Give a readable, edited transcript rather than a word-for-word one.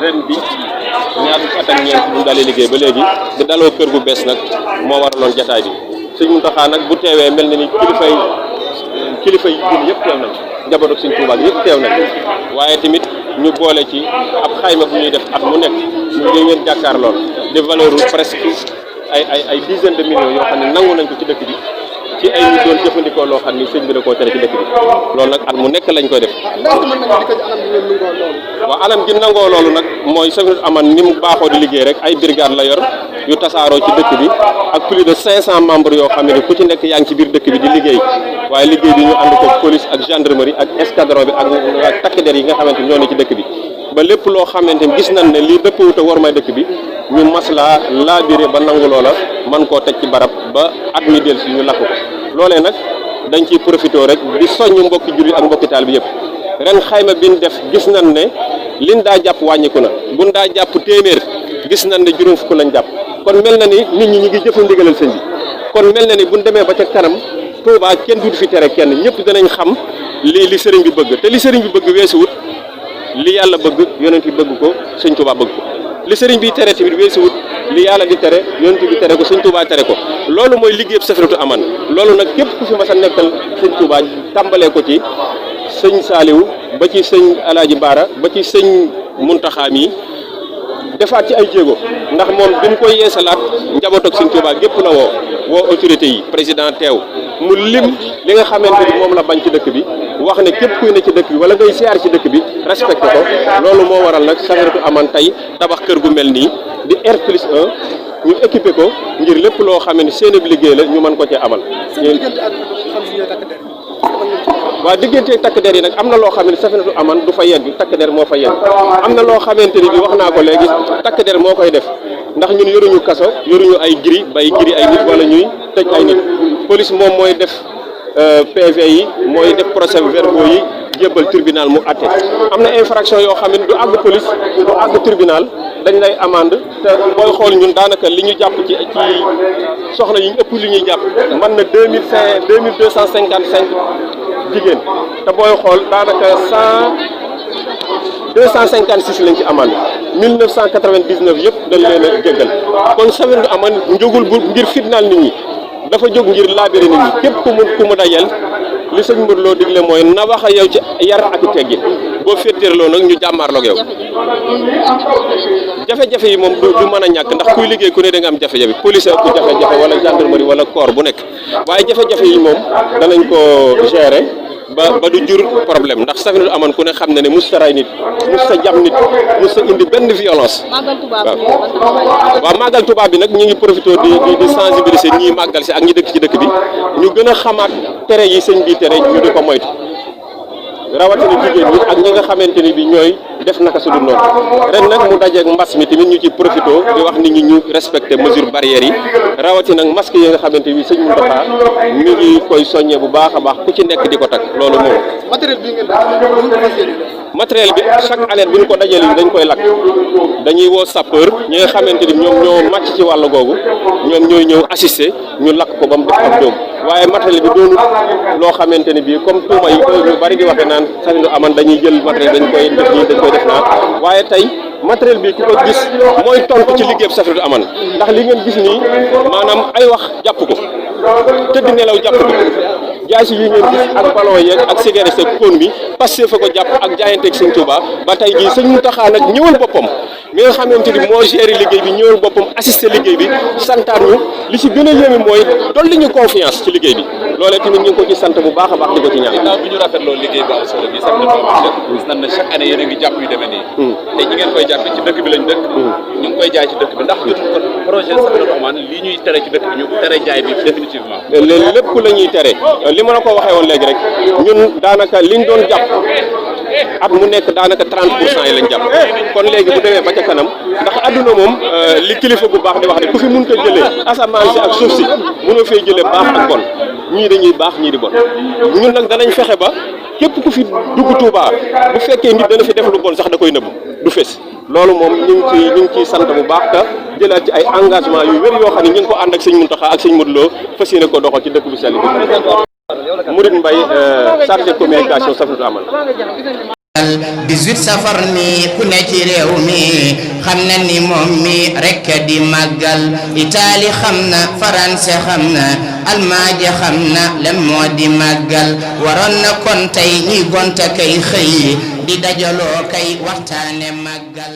ren bi ñaar fukki at ak ñeent bu ñu dalee liggéey ba léegi di daloo kër gu bees nag moo waraloon jataay bi sëñ Mountakha nag bu teewee mel na ni kilifa yi jul yëpp teew nañ njaboot ak sëñ Tuubaa yëpp teew nañ waaye tamit ñu boole ci ab xayma bu ñuy def at mu nekk ñu ngeen jàkkaar lool de valeur presque ay dizaine de millions yoo xam ne nangu nañ ko ci dëkk bi ci ay nit doon jëfandikoo loo xam ni sëñ bi da koo tere ci dëkk bi loolu nag at mu nekk lañ koy def. waaw anam gi nangoo loolu nag mooy Safinatoul Aman ni mu baaxoo di liggéey rek ay brigade la yor yu tasaaroo ci dëkk bi ak plus de 500 membres yoo xam ne ku ci nekk yaa ngi ci biir dëkk bi di liggéey waaye liggéey bi ñu ànd ko police ak gendarmerie ak escadron bi ak takk der yi nga xamante ñoo ne ci dëkk bi ba lépp loo xamante ni gis nañ ne lii dëppwut a war may dëkk bi ñu maslaa laabiré ba nangu loola man koo teg ci barab ba at mi del si ñu lakk ko loolee nag dañ ciy profité rek di soññ mbokki jullit ak mbokki taal bi yëpp ren xayma bi ñu def gis nañ ne liñ daa jàpp wàññiku na buñ daa jàpp téeméer gis nañ ne juróom fukk lañ jàpp kon mel na ni nit ñi ñu ngi jëfa ndigalal sëñ bi kon mel na ni buñ demee ba ca kanam Tuubaa kenn duut fi tere kenn ñëpp danañ xam li sëriñ bi bëgg te li sëriñ bi bëgg weesuwut li yàlla bëgg yonent bi bëgg ko sëñ Tuubaa bëgg ko li sëriñ bi tere tamit weesuwut li yàlla di tere yonent bi tere ko sëñ Tuubaa tere ko loolu mooy liggéeyub Safinatoul Aman loolu nag képp ku fi mas a nekkal sëñ Tuubaa tàmbalee ko ci sëñ Saaliwu ba ci sëñ Alaaji Baara ba ci sëñ Muntaxa mi defaat ci ay jéego ndax moom bi mu koy yeesalaat njaboot ak sëñ Tuubaa gépp la woo autorité yi président teew mu lim li nga xamante ni moom la bañ ci dëkk bi wax ne képp kuy ne ci dëkk bi wala ngay siyaar ci dëkk bi respecté ko loolu moo waral nag Safinatoul Aman tey tabax kër gu mel nii di R+1 ñu équipé ko ngir lépp loo xam ne seen liggéey la ñu mën ko cee amal. waaw diggante takk der yi nag am na loo xam ne Safinatoul Aman du fa yegg takk der moo fa yegg am na loo xamante ni bi wax naa ko léegi takk der moo koy def ndax ñun yoruñu kaso yoruñu ay giri ay nit wala ñuy tëj ay nit police moom mooy def PV yi mooy def procès-verbaux yi jébbal tribunal mu àtte am na infraction yoo xam ne du àgg police du àgg tribunal dañ lay amende te booy xool ñun daanaka li ñu jàpp ci soxna yi ñu ëpp li ñuy jàpp mën na 2255 jigéen te booy xool daanaka 256 lañ ci amande 1999 yëpp dañ leen a jéggal kon Safinatoul Aman njógul bu ngir fitnaal nit ñi dafa jóg ngir laabire nit ñi képp ku mu dajal li sëñ Modou Lo digle mooy na wax ak yow ci yar ak teggin boo féeteerloo nag ñu jàmmaarloog yow jafe-jafe yi moom du mën a ñàkk ndax kuy liggéey ku ne da nga am jafe-jafe police ak jafe-jafe wala gendarmerie wala corps bu nekk waaye jafe-jafe yi moom danañ ko gérer ba du jur problème ndax Safinatoul Aman ku ne xam na ne musta ray nit musta jam nit musta indi benn violence waaw màggal tubaab bi nag ñu ngi profité di sensibiliser ñii màggal si ak ñi dëkk ci dëkk bi ñu gën a xamaat tere yi sëñ bi tere ñu di ko moytu rawatina jigéen ñi ak ñi nga xamante ni bi ñooy def naka su dul noonu ren nag mu dajeeg mbas mi tamit ñu ci profité di wax nit ñi ñu respecté mesure barrières yi rawatina nag masque yi nga xamante ni sëñ Mountakha mi ngi koy soññee bu baax a baax ku ci nekk di ko takk loolu moom. matériel bi chaque année bi ñu ko dajale yi dañ koy lakk dañuy woo sapeur ñi nga xamante ni ñoom ñoo màcc ci wàll googu ñoom ñooy ñëw assister ñu lakk ko ba mu def ab doom waaye matériel bi doonul loo xamante ni bii comme tuuma yi ñu bari di waxe naan Safinatoul Aman dañuy jël matériel dañ koy def nii dañ koy def naa waaye tey matériel bi ku ko gis mooy tontu ci liggéeyam Safinatoul Aman ndax li ngeen gis nii maanaam ay wax jàpp ko tëdd nelaw jàpp ko jaasi yi ngeen gis ak ballon yeeg ak cigarette ak pon bi passé fa ko jàpp ak jaayanteeg sëñ Touba ba tey jii sëñ Mountakha nag ñëwal boppam mi nga xamante ni moo géré liggéey bi ñëwal boppam assisté liggéey bi santaat ñu li ci gën a yéeme mooy dolli ñu confiance ci liggéey bi loolee tamit ñu ngi ko ci sant bu baax a baax di ko ci ñaan. ginnaaw bi ñu rafetloo liggéey bu am solo bi Safinatoul Aman gis nañ ne chaque année yéen a ngi jàpp yu demee nii te ñi ngeen koy jàpp ci dëkk bi lañ dëkk ñu ngi koy jaay ci dëkk bi ndax jotul kon projet Safinatoul Aman lii ñuy tere ci dëkk bi ñu tere jaay bi définitivement lépp la ñuy tere li ma la ko waxee woon léegi rek ñun daanaka liñ doon jàpp at mu nekk daanaka 30% yi lañ jàpp kon léegi bu demee ba ca kanam ndax adduna moom li kilifa bu baax di wax ne ku fi mun ko jëlee asamaan si ak suuf si mënoo fee jëlee baax ak bon ñii dañuy baax ñii di bon ñun nag danañ fexe ba képp ku fi dugg Touba bu fekkee nit dana fi def lu bon sax da koy nëbb du fes loolu moom ñu ngi ciy sant bu baax te jëlaat ci ay engagement yu wér yoo xam ne ñu ngi ko ànd ak sëñ Mountakha ak sëñ Modou Lo fas yéene ko doxal ci dëkk bu sell bi. Mouride Mbaye chargé communication Safinatoul Aman. 18 safar mi ku ne ci réew mi xam na ni moom mi rekk di màggal Italie xam na France xam na Almaañ xam na lan moo di màggal waroon na kon tey ñuy gonta kay xëy di dajaloo kay waxtaane màggal